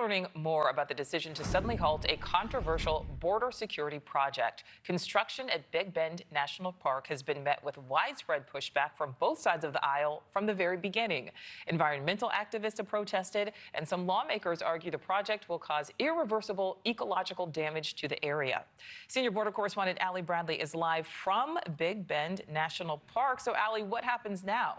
learning more about the decision to suddenly halt a controversial border security project. Construction at Big Bend National Park has been met with widespread pushback from both sides of the aisle from the very beginning. Environmental activists have protested, and some lawmakers argue the project will cause irreversible ecological damage to the area. Senior border correspondent Allie Bradley is live from Big Bend National Park. So, Allie, what happens now?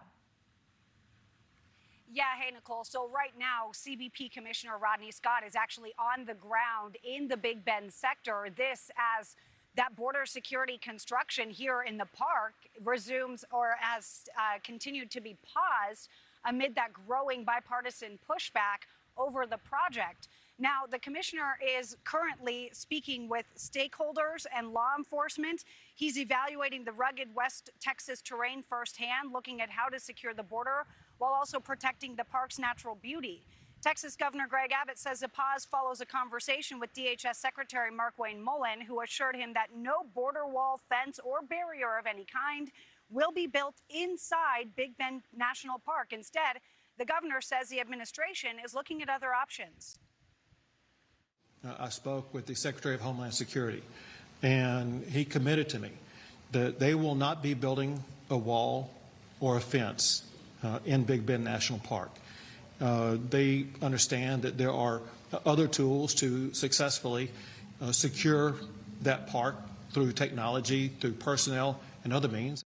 Yeah, hey, Nicole. So right now, CBP Commissioner Rodney Scott is actually on the ground in the Big Bend sector. This as that border security construction here in the park resumes or has continued to be paused amid that growing bipartisan pushback over the project. Now, the commissioner is currently speaking with stakeholders and law enforcement. He's evaluating the rugged West Texas terrain firsthand, looking at how to secure the border while also protecting the park's natural beauty. Texas Governor Greg Abbott says the pause follows a conversation with DHS Secretary Mark Wayne Mullen, who assured him that no border wall, fence, or barrier of any kind will be built inside Big Bend National Park. Instead, the governor says the administration is looking at other options. I spoke with the Secretary of Homeland Security, and he committed to me that they will not be building a wall or a fence in Big Bend National Park. They understand that there are other tools to successfully secure that park through technology, through personnel, and other means.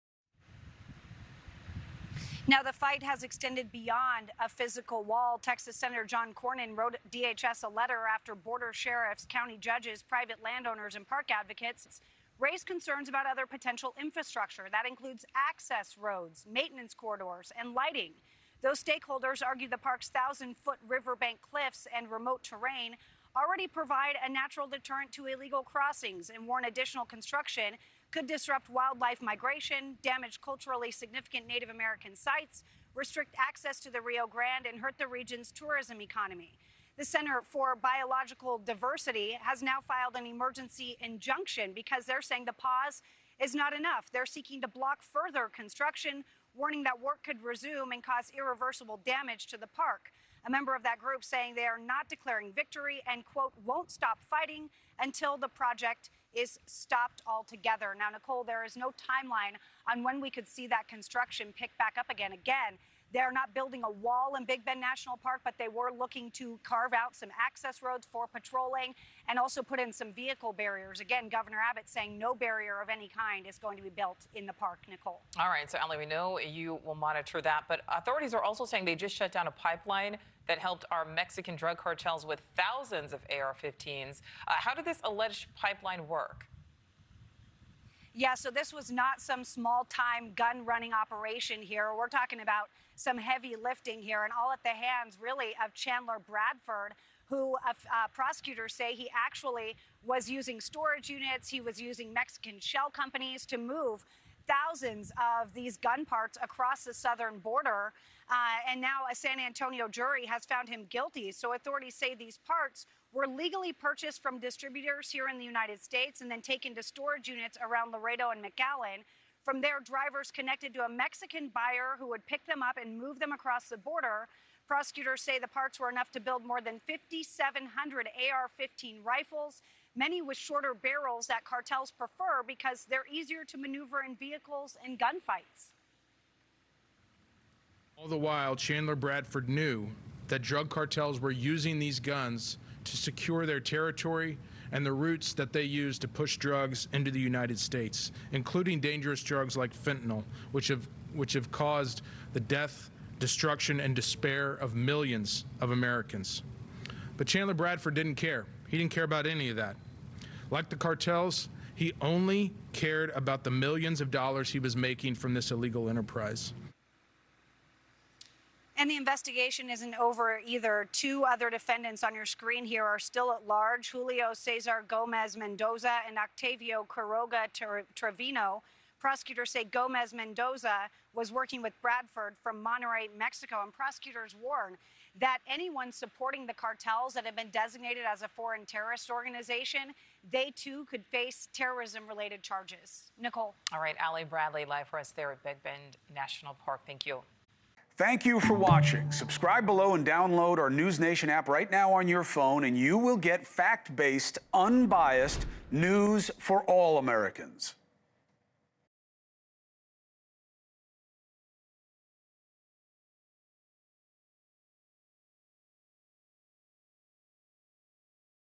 Now, the fight has extended beyond a physical wall. Texas Senator John Cornyn wrote DHS a letter after border sheriffs, county judges, private landowners, and park advocates raised concerns about other potential infrastructure. That includes access roads, maintenance corridors, and lighting. Those stakeholders argue the park's 1,000-foot riverbank cliffs and remote terrain already provide a natural deterrent to illegal crossings and warn additional construction could disrupt wildlife migration, damage culturally significant Native American sites, restrict access to the Rio Grande, and hurt the region's tourism economy. The Center for Biological Diversity has now filed an emergency injunction because they're saying the pause is not enough. They're seeking to block further construction, warning that work could resume and cause irreversible damage to the park. A member of that group saying they are not declaring victory and, quote, won't stop fighting until the project is stopped altogether. Now, Nicole, there is no timeline on when we could see that construction pick back up again. Again, they're not building a wall in Big Bend National Park, but they were looking to carve out some access roads for patrolling and also put in some vehicle barriers. Again, Governor Abbott saying no barrier of any kind is going to be built in the park, Nicole. All right, so Allie, we know you will monitor that, but authorities are also saying they just shut down a pipeline that helped our Mexican drug cartels with thousands of AR-15s. How did this alleged pipeline work? Yeah, so this was not some small-time gun-running operation here. We're talking about some heavy lifting here, and all at the hands, really, of Chandler Bradford, who prosecutors say he actually was using storage units. He was using Mexican shell companies to move thousands of these gun parts across the southern border. And now a San Antonio jury has found him guilty. So authorities say these parts were legally purchased from distributors here in the United States and then taken to storage units around Laredo and McAllen. From there, drivers connected to a Mexican buyer who would pick them up and move them across the border. Prosecutors say the parts were enough to build more than 5,700 AR-15 rifles, many with shorter barrels that cartels prefer because they're easier to maneuver in vehicles and gunfights. All the while, Chandler Bradford knew that drug cartels were using these guns to secure their territory and the routes that they use to push drugs into the United States, including dangerous drugs like fentanyl, which have caused the death, destruction, and despair of millions of Americans. But Chandler Bradford didn't care. He didn't care about any of that. Like the cartels, he only cared about the millions of dollars he was making from this illegal enterprise. And the investigation isn't over either. Two other defendants on your screen here are still at large: Julio Cesar Gomez Mendoza and Octavio Quiroga Trevino. Prosecutors say Gomez Mendoza was working with Bradford from Monterrey, Mexico, and prosecutors warn that anyone supporting the cartels that have been designated as a foreign terrorist organization, they too could face terrorism-related charges. Nicole. All right, Allie Bradley, live for us there at Big Bend National Park. Thank you. Thank you for watching. Subscribe below and download our NewsNation app right now on your phone, and you will get fact-based, unbiased news for all Americans.